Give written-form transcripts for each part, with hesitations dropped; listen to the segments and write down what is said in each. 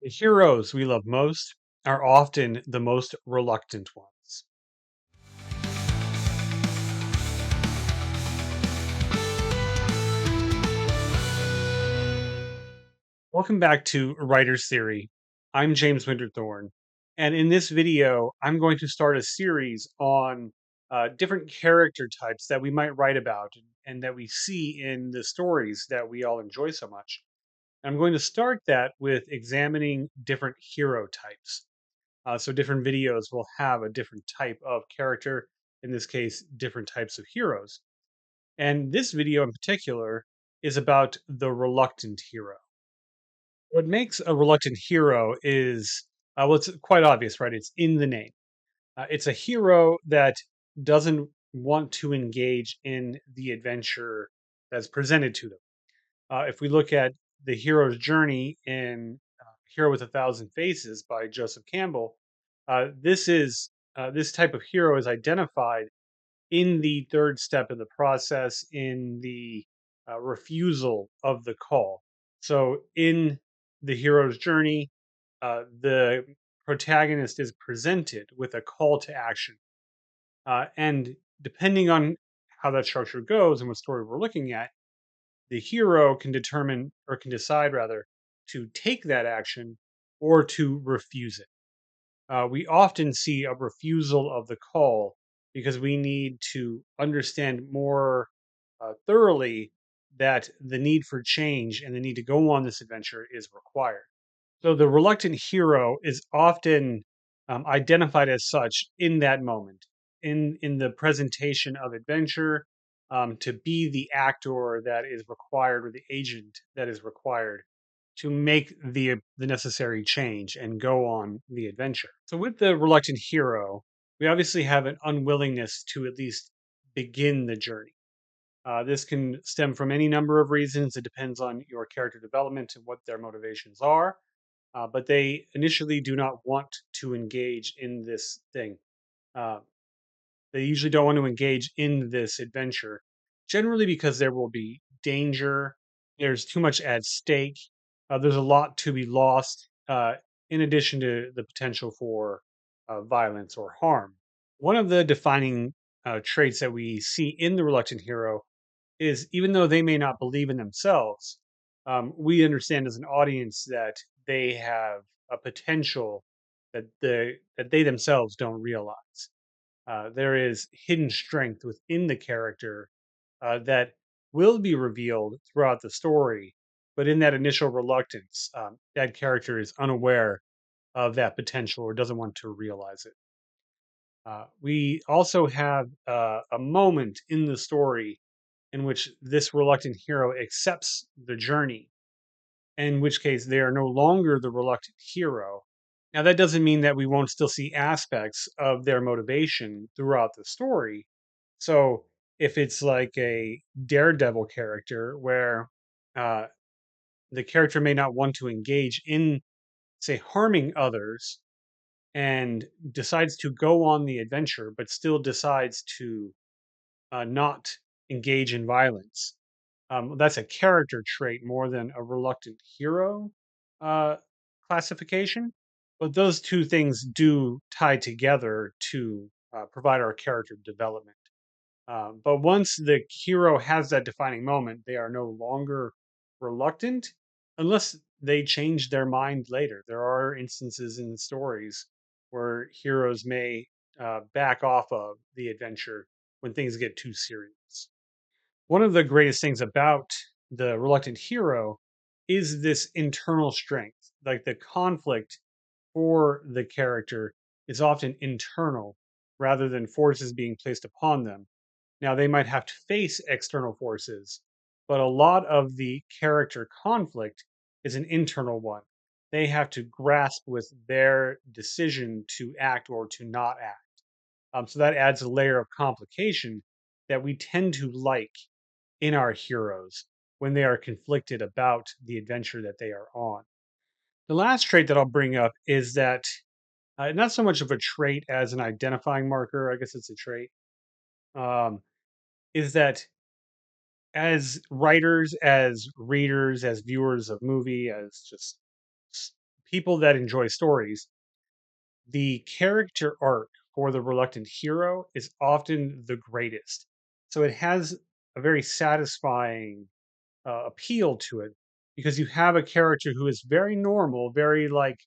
The heroes we love most are often the most reluctant ones. Welcome back to Writer's Theory. I'm James Winterthorn, and in this video, I'm going to start a series on different character types that we might write about and that we see in the stories that we all enjoy so much. I'm going to start that with examining different hero types. So different videos will have a different type of character, in this case, different types of heroes. And this video in particular is about the reluctant hero. What makes a reluctant hero is, well, it's quite obvious, right? It's in the name. It's a hero that doesn't want to engage in the adventure that's presented to them. If we look at the hero's journey in Hero with a Thousand Faces by Joseph Campbell, this type of hero is identified in the third step of the process in the refusal of the call. So, in the hero's journey, the protagonist is presented with a call to action. And depending on how that structure goes and what story we're looking at, the hero can determine or can decide rather to take that action or to refuse it. We often see a refusal of the call because we need to understand more thoroughly that the need for change and the need to go on this adventure is required. So the reluctant hero is often identified as such in that moment, in the presentation of adventure, to be the actor that is required or the agent that is required to make the necessary change and go on the adventure. So with the reluctant hero, we obviously have an unwillingness to at least begin the journey. This can stem from any number of reasons. It depends on your character development and what their motivations are. But they initially do not want to engage in this thing. Uh, they usually don't want to engage in this adventure, generally because there will be danger. There's too much at stake. There's a lot to be lost, in addition to the potential for violence or harm. One of the defining traits that we see in the reluctant hero is even though they may not believe in themselves, we understand as an audience that they have a potential that they themselves don't realize. There is hidden strength within the character that will be revealed throughout the story, but in that initial reluctance, that character is unaware of that potential or doesn't want to realize it. We also have a moment in the story in which this reluctant hero accepts the journey, in which case they are no longer the reluctant hero. Now, that doesn't mean that we won't still see aspects of their motivation throughout the story. So, if it's like a daredevil character where uh, the character may not want to engage in, say, harming others and decides to go on the adventure, but still decides to not engage in violence. That's a character trait more than a reluctant hero uh, classification. But those two things do tie together to provide our character development. But once the hero has that defining moment, they are no longer reluctant unless they change their mind later. There are instances in stories where heroes may back off of the adventure when things get too serious. One of the greatest things about the reluctant hero is this internal strength. Like the conflict for the character is often internal rather than forces being placed upon them. Now, they might have to face external forces, but a lot of the character conflict is an internal one. They have to grasp with their decision to act or to not act. So that adds a layer of complication that we tend to like in our heroes when they are conflicted about the adventure that they are on. The last trait that I'll bring up is that not so much of a trait as an identifying marker, I guess it's a trait, um, is that as writers, as readers, as viewers of movie, as just s- people that enjoy stories, the character arc for the reluctant hero is often the greatest. So it has a very satisfying appeal to it because you have a character who is very normal, very like,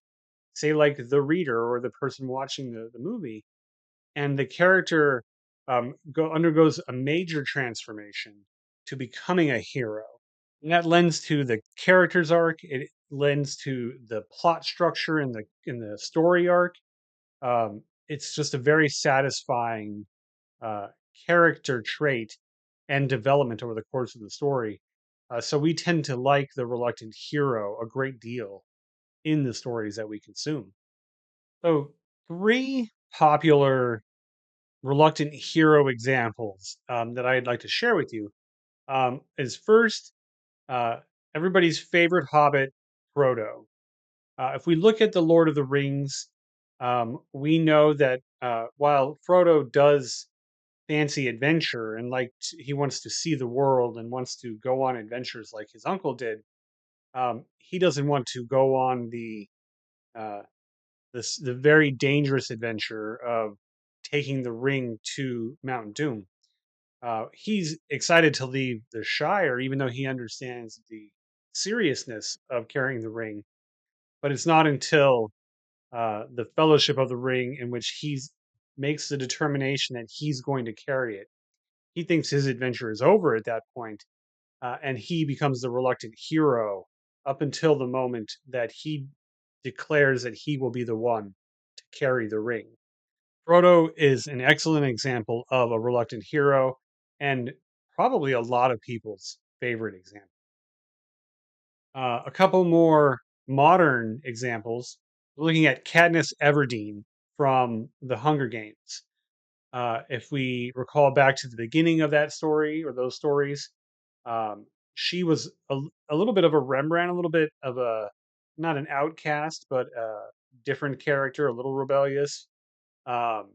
say, like the reader or the person watching the movie, and the character undergoes a major transformation to becoming a hero. And that lends to the character's arc. It lends to the plot structure in the story arc. It's just a very satisfying uh, character trait and development over the course of the story. So we tend to like the reluctant hero a great deal in the stories that we consume. So, three popular reluctant hero examples that I'd like to share with you is first, uh, everybody's favorite hobbit, Frodo. If we look at the Lord of the Rings, we know that while Frodo does fancy adventure and he wants to see the world and wants to go on adventures like his uncle did, he doesn't want to go on uh, the very dangerous adventure of taking the ring to Mount Doom. He's excited to leave the Shire, even though he understands the seriousness of carrying the ring. But it's not until the Fellowship of the Ring in which he makes the determination that he's going to carry it. He thinks his adventure is over at that point, and he becomes the reluctant hero up until the moment that he declares that he will be the one to carry the ring. Frodo is an excellent example of a reluctant hero and probably a lot of people's favorite example. A couple more modern examples. Looking at Katniss Everdeen from The Hunger Games. If we recall back to the beginning of that story or those stories, she was a little bit of a Rembrandt, a little bit of a not an outcast, but a different character, a little rebellious. Um,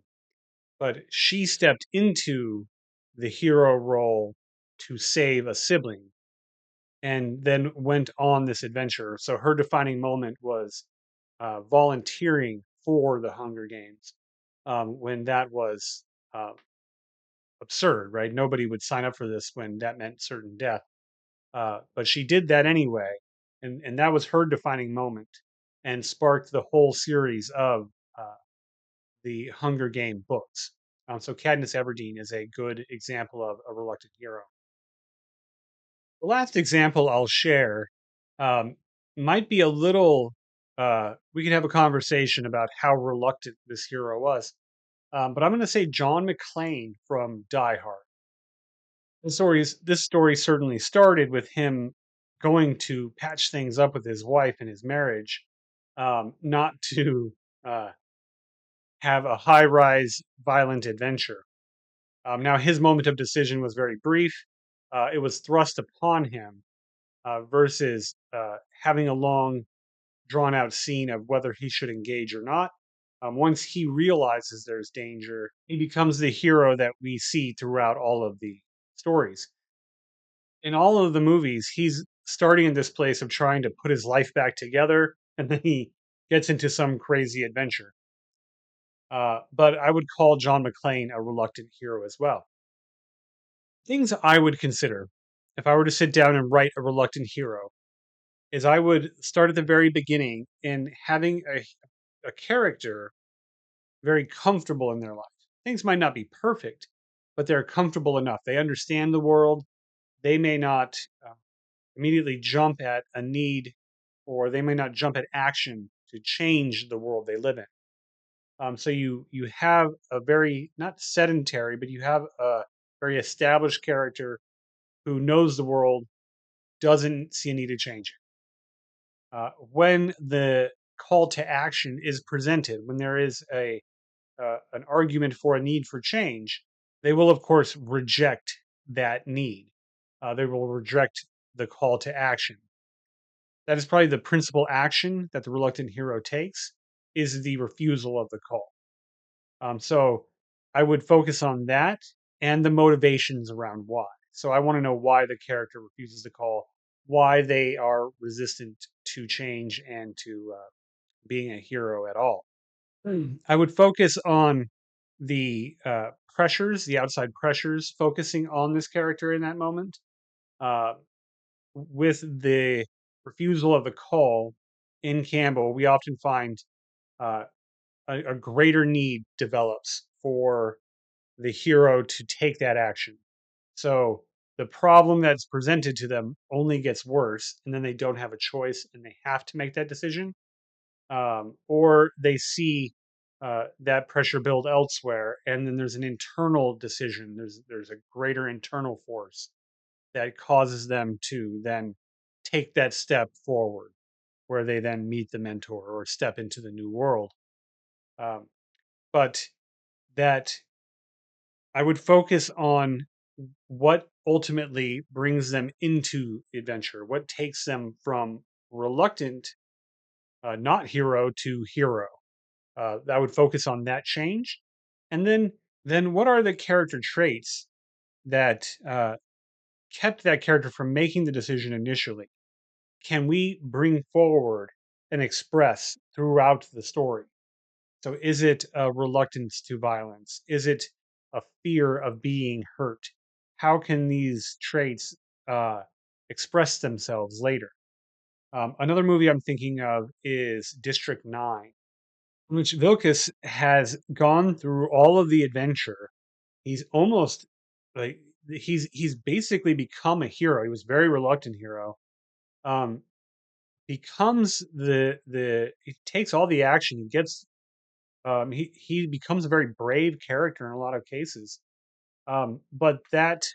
but she stepped into the hero role to save a sibling and then went on this adventure. So her defining moment was volunteering for the Hunger Games when that was uh, absurd, right? Nobody would sign up for this when that meant certain death. But she did that anyway, and that was her defining moment and sparked the whole series of uh, the Hunger Game books. So Katniss Everdeen is a good example of a reluctant hero. The last example I'll share um, might be a little. We could have a conversation about how reluctant this hero was, but I'm going to say John McClane from Die Hard. This story certainly started with him going to patch things up with his wife and his marriage, not to uh, have a high-rise violent adventure. Now, his moment of decision was very brief. It was thrust upon him versus having a long, drawn-out scene of whether he should engage or not. Once he realizes there's danger, he becomes the hero that we see throughout all of the stories. In all of the movies, he's starting in this place of trying to put his life back together, and then he gets into some crazy adventure. But I would call John McClane a reluctant hero as well. Things I would consider if I were to sit down and write a reluctant hero is I would start at the very beginning in having a character very comfortable in their life. Things might not be perfect, but they're comfortable enough. They understand the world. They may not immediately jump at a need, or they may not jump at action to change the world they live in. So you have a very not sedentary, but you have a very established character who knows the world, doesn't see a need to change it. When the call to action is presented, when there is a an argument for a need for change, they will of course reject that need. They will reject the call to action. That is probably the principal action that the reluctant hero takes is the refusal of the call. So I would focus on that and the motivations around why. So I want to know why the character refuses the call, why they are resistant to change and to being a hero at all. I would focus on the pressures, the outside pressures, focusing on this character in that moment. Uh, with the refusal of the call in Campbell, we often find uh, a greater need develops for the hero to take that action. So the problem that's presented to them only gets worse, and then they don't have a choice and they have to make that decision. Or they see that pressure build elsewhere, and then there's an internal decision. There's a greater internal force that causes them to then take that step forward, where they then meet the mentor or step into the new world. Um, but that I would focus on what ultimately brings them into adventure, what takes them from reluctant, not hero to hero. I would focus on that change, and then what are the character traits that kept that character from making the decision initially? Can we bring forward and express throughout the story? So, is it a reluctance to violence? Is it a fear of being hurt? How can these traits uh, express themselves later? Another movie I'm thinking of is District 9, in which Vilkas has gone through all of the adventure. He's almost like he's basically become a hero. He was very reluctant hero. Um, becomes the he takes all the action. He gets he becomes a very brave character in a lot of cases. But that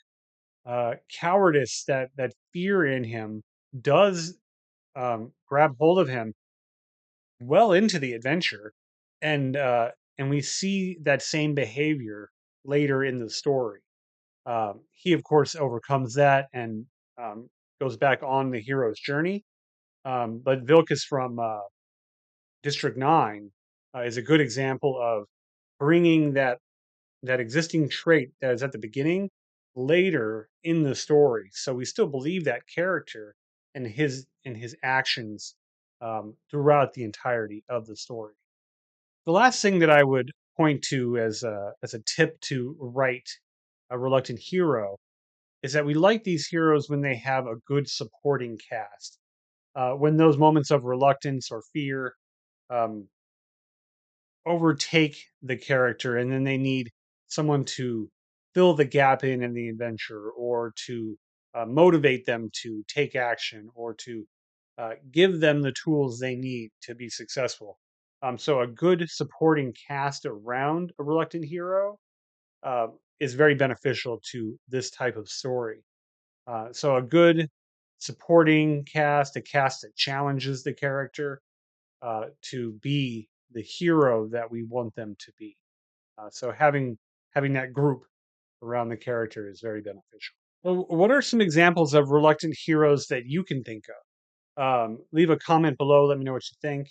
cowardice, that fear in him, does grab hold of him well into the adventure, and and we see that same behavior later in the story. He, of course, overcomes that and goes back on the hero's journey. But Vilkas from District 9 is a good example of bringing that existing trait that is at the beginning later in the story. So we still believe that character and his actions throughout the entirety of the story. The last thing that I would point to as a tip to write a reluctant hero is that we like these heroes when they have a good supporting cast. When those moments of reluctance or fear um, overtake the character, and then they need someone to fill the gap in the adventure, or to motivate them to take action, or to give them the tools they need to be successful. So a good supporting cast around a reluctant hero uh, is very beneficial to this type of story. So a good supporting cast, a cast that challenges the character to be the hero that we want them to be. So having that group around the character is very beneficial. Well, what are some examples of reluctant heroes that you can think of? Leave a comment below. Let me know what you think.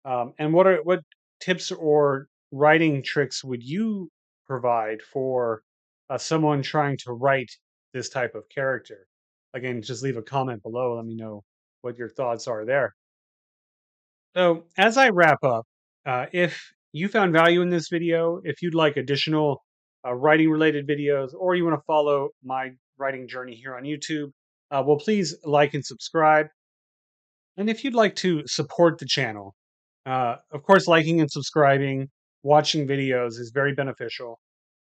And what tips or writing tricks would you provide for someone trying to write this type of character? Again, just leave a comment below. Let me know what your thoughts are there. So, as I wrap up, if you found value in this video, if you'd like additional writing related videos, or you want to follow my writing journey here on YouTube, well, please like and subscribe. And if you'd like to support the channel, of course, liking and subscribing, watching videos is very beneficial.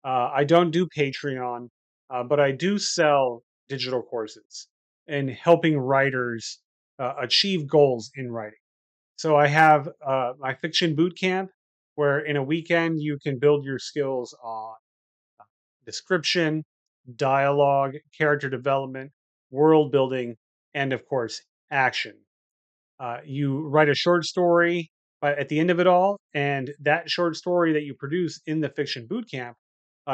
I don't do Patreon, but I do sell digital courses and helping writers achieve goals in writing. So I have my Fiction Bootcamp, where in a weekend you can build your skills on description, dialogue, character development, world building, and of course, action. You write a short story at the end of it all, and that short story that you produce in the Fiction Bootcamp,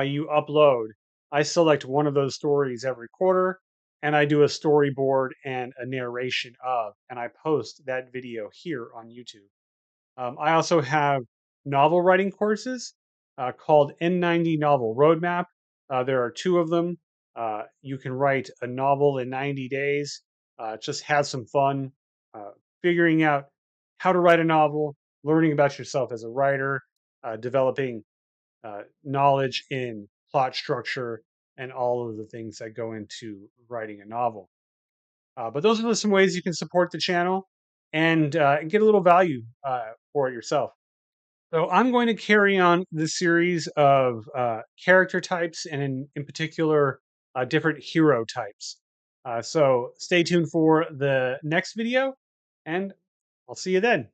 you upload. I select one of those stories every quarter, and I do a storyboard and a narration of, and I post that video here on YouTube. I also have novel writing courses called N90 Novel Roadmap. There are two of them. You can write a novel in 90 days. Just have some fun uh, figuring out how to write a novel, learning about yourself as a writer, developing knowledge in plot structure, and all of the things that go into writing a novel. But those are some ways you can support the channel and get a little value for it yourself. So I'm going to carry on this series of character types, and in particular, different hero types. So stay tuned for the next video, and I'll see you then.